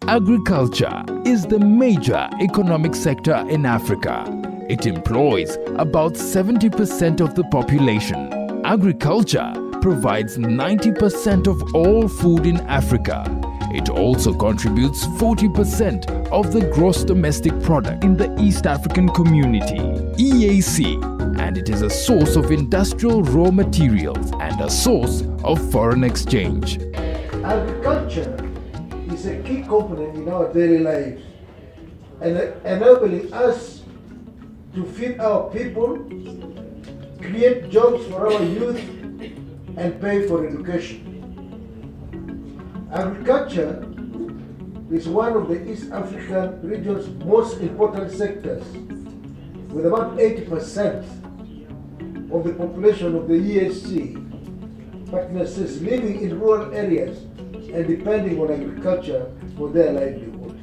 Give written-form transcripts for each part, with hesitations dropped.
Agriculture is the major economic sector in Africa. It employs about 70% of the population. Agriculture provides 90% of all food in Africa. It also contributes 40% of the gross domestic product in the East African Community, EAC, and it is a source of industrial raw materials and a source of foreign exchange. Agriculture is a key component in our daily lives and enabling us to feed our people, create jobs for our youth, and pay for education. Agriculture is one of the East African region's most important sectors, with about 80% of the population of the EAC partners living in rural areas and depending on agriculture for their livelihood.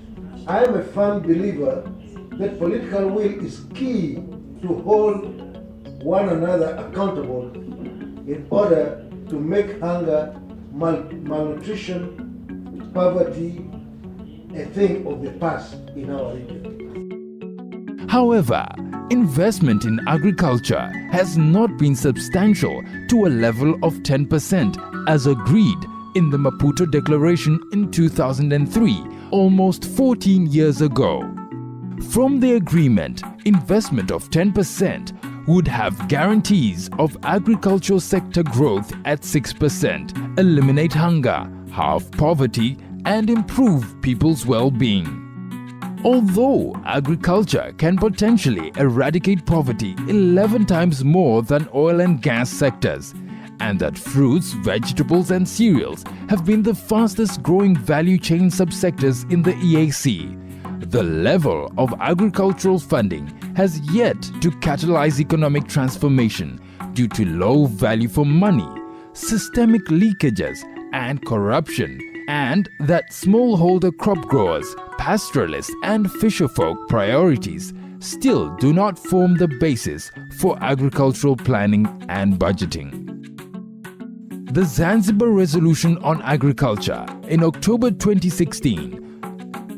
I am a firm believer that political will is key to hold one another accountable in order to make hunger, malnutrition, poverty a thing of the past in our region. However, investment in agriculture has not been substantial to a level of 10% as agreed in the Maputo Declaration in 2003, almost 14 years ago. From the agreement, investment of 10% would have guarantees of agricultural sector growth at 6%, eliminate hunger, halve poverty, and improve people's well-being. Although agriculture can potentially eradicate poverty 11 times more than oil and gas sectors, and that fruits, vegetables, and cereals have been the fastest growing value chain subsectors in the EAC, the level of agricultural funding has yet to catalyze economic transformation due to low value for money, systemic leakages, and corruption, and that smallholder crop growers, pastoralists, and fisherfolk priorities still do not form the basis for agricultural planning and budgeting. The Zanzibar Resolution on Agriculture in October 2016,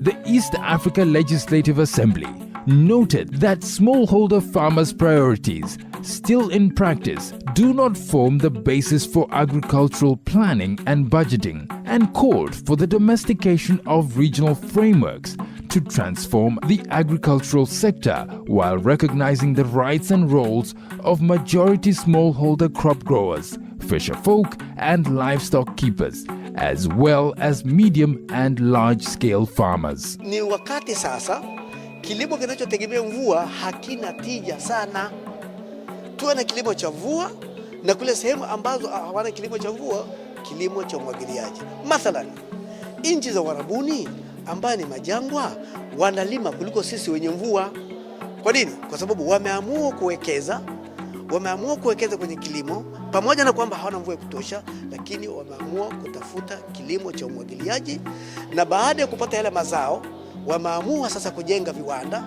the East Africa Legislative Assembly noted that smallholder farmers' priorities still in practice do not form the basis for agricultural planning and budgeting, and called for the domestication of regional frameworks to transform the agricultural sector while recognizing the rights and roles of majority smallholder crop growers, fisherfolk, and livestock keepers, as well as medium and large-scale farmers. Ni wakati sasa kilimo kinachotegemea mvua hakina tija sana. Tuwe na kilimo cha mvua, na kule sehemu ambazo hawana kilimo cha mvua, kilimo cha umwagiliaji. Mathalan, nchi za Warabuni ambayo ni majangwa wanalima kuliko sisi wenye mvua. Kwa nini? Kwa sababu wameamua kuwekeza kwenye kilimo, pamoja na kwamba hawana mvua ya kutosha, lakini wameamua kutafuta kilimo cha umwagiliaji, na baada ya kupata yale mazao wameamua sasa kujenga viwanda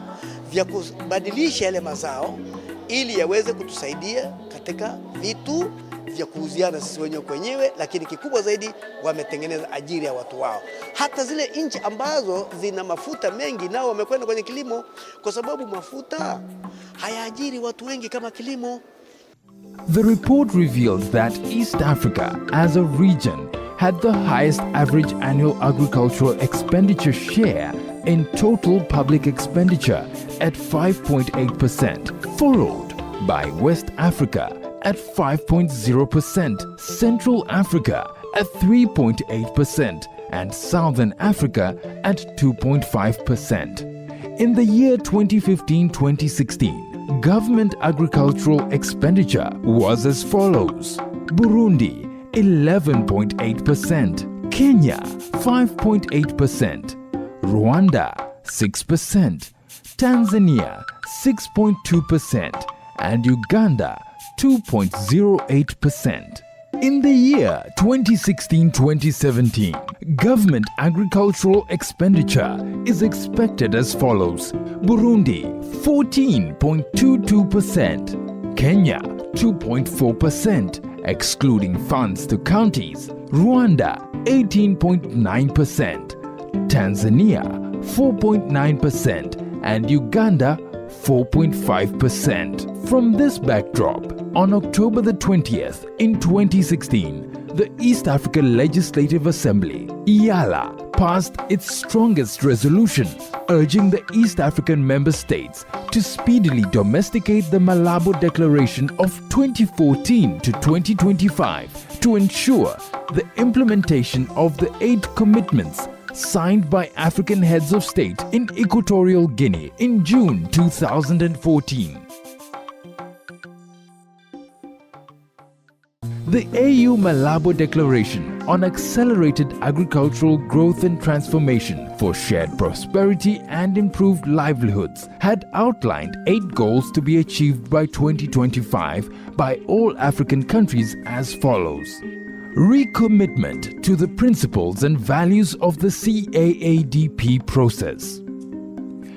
vya kubadilisha yale mazao ili yaweze kutusaidia katika vitu vya kuuziana sisi wenyewe kwenyewe, lakini kikubwa zaidi wametengeneza ajira ya watu wao. Hata zile nchi ambazo zina mafuta mengi nao wamekwenda kwenye kilimo, kwa sababu mafuta hayaajiri watu wengi kama kilimo. The report reveals that East Africa as a region had the highest average annual agricultural expenditure share in total public expenditure at 5.8%, followed by West Africa at 5.0%, Central Africa at 3.8%, and Southern Africa at 2.5%. In the year 2015-2016, government agricultural expenditure was as follows: Burundi 11.8%, Kenya 5.8%, Rwanda 6%, Tanzania 6.2%, and Uganda 2.08%. In the year 2016-2017, government agricultural expenditure is expected as follows: Burundi 14.22%, Kenya 2.4%, excluding funds to counties, Rwanda 18.9%, Tanzania 4.9%, and Uganda 4.5%. From this backdrop, on October the 20th in 2016, the East Africa Legislative Assembly, EALA, passed its strongest resolution urging the East African member states to speedily domesticate the Malabo Declaration of 2014 to 2025 to ensure the implementation of the 8 commitments signed by African heads of state in Equatorial Guinea in June 2014. The AU Malabo Declaration on Accelerated Agricultural Growth and Transformation for Shared Prosperity and Improved Livelihoods had outlined 8 goals to be achieved by 2025 by all African countries as follows. Recommitment to the principles and values of the CAADP process.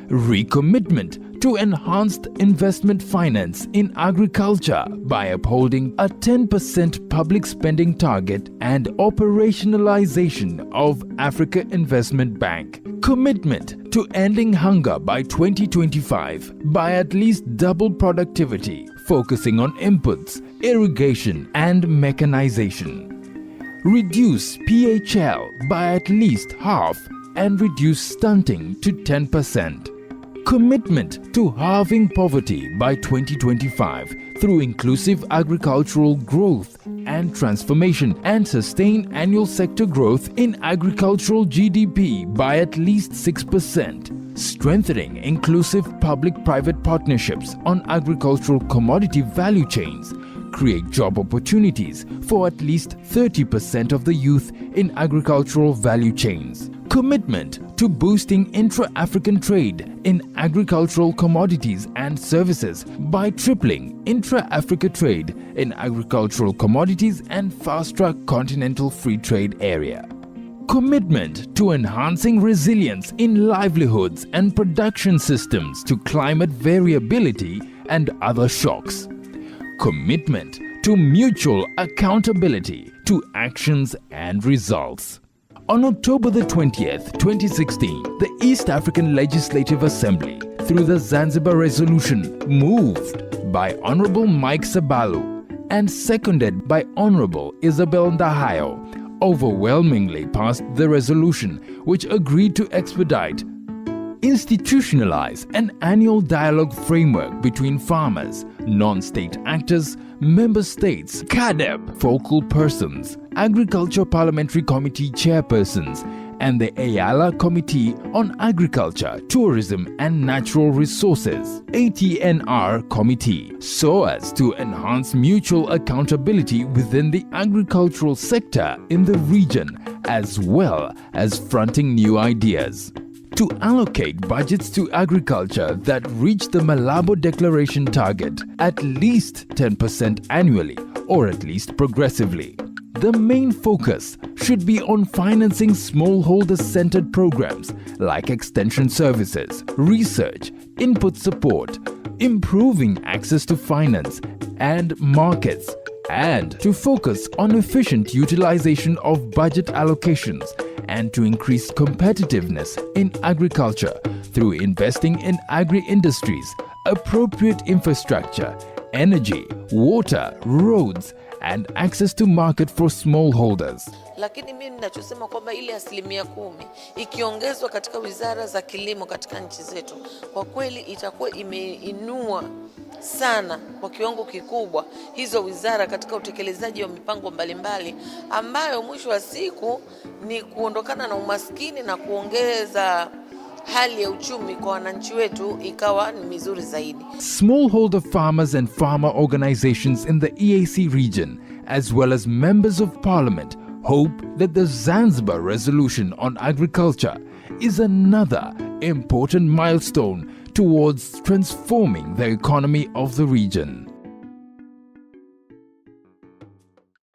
Recommitment to enhanced investment finance in agriculture by upholding a 10% public spending target and operationalization of Africa Investment Bank. Commitment to ending hunger by 2025 by at least double productivity, focusing on inputs, irrigation, and mechanization. Reduce PHL by at least half and reduce stunting to 10%. Commitment to halving poverty by 2025 through inclusive agricultural growth and transformation, and sustain annual sector growth in agricultural GDP by at least 6%. Strengthening inclusive public-private partnerships on agricultural commodity value chains. Create job opportunities for at least 30% of the youth in agricultural value chains. Commitment to boosting intra-African trade in agricultural commodities and services by tripling intra-Africa trade in agricultural commodities and fast-track continental free trade area. Commitment to enhancing resilience in livelihoods and production systems to climate variability and other shocks. Commitment to mutual accountability to actions and results. On October the 20th, 2016, the East African Legislative Assembly, through the Zanzibar Resolution, moved by Honorable Mike Sabalu and seconded by Honorable Isabel Ndahayo, overwhelmingly passed the resolution which agreed to expedite, institutionalize an annual dialogue framework between farmers, non-state actors, member states, CADEP, focal persons, Agriculture Parliamentary Committee chairpersons, and the EALA Committee on Agriculture, Tourism and Natural Resources, ATNR Committee, so as to enhance mutual accountability within the agricultural sector in the region, as well as fronting new ideas. To allocate budgets to agriculture that reach the Malabo Declaration target at least 10% annually, or at least progressively. The main focus should be on financing smallholder-centered programs like extension services, research, input support, improving access to finance and markets, and to focus on efficient utilization of budget allocations and to increase competitiveness in agriculture through investing in agri-industries, appropriate infrastructure, energy, water, roads, and access to market for smallholders. Lakini mimi ninachosema kwamba ile 10% ikiongezwa katika wizara za kilimo katika nchi zetu, kwa kweli itakuwa imeinua sana kwa kiwango kikubwa hizo wizara katika utekelezaji wa mipango mbalimbali ambayo mwisho wa siku ni kuondokana na umaskini na kuongeza hali ya uchumi kwa wananchi wetu ikawa ni mizuri zaidi. Smallholder farmers and farmer organizations in the EAC region, as well as members of parliament, hope that the Zanzibar Resolution on Agriculture is another important milestone towards transforming the economy of the region.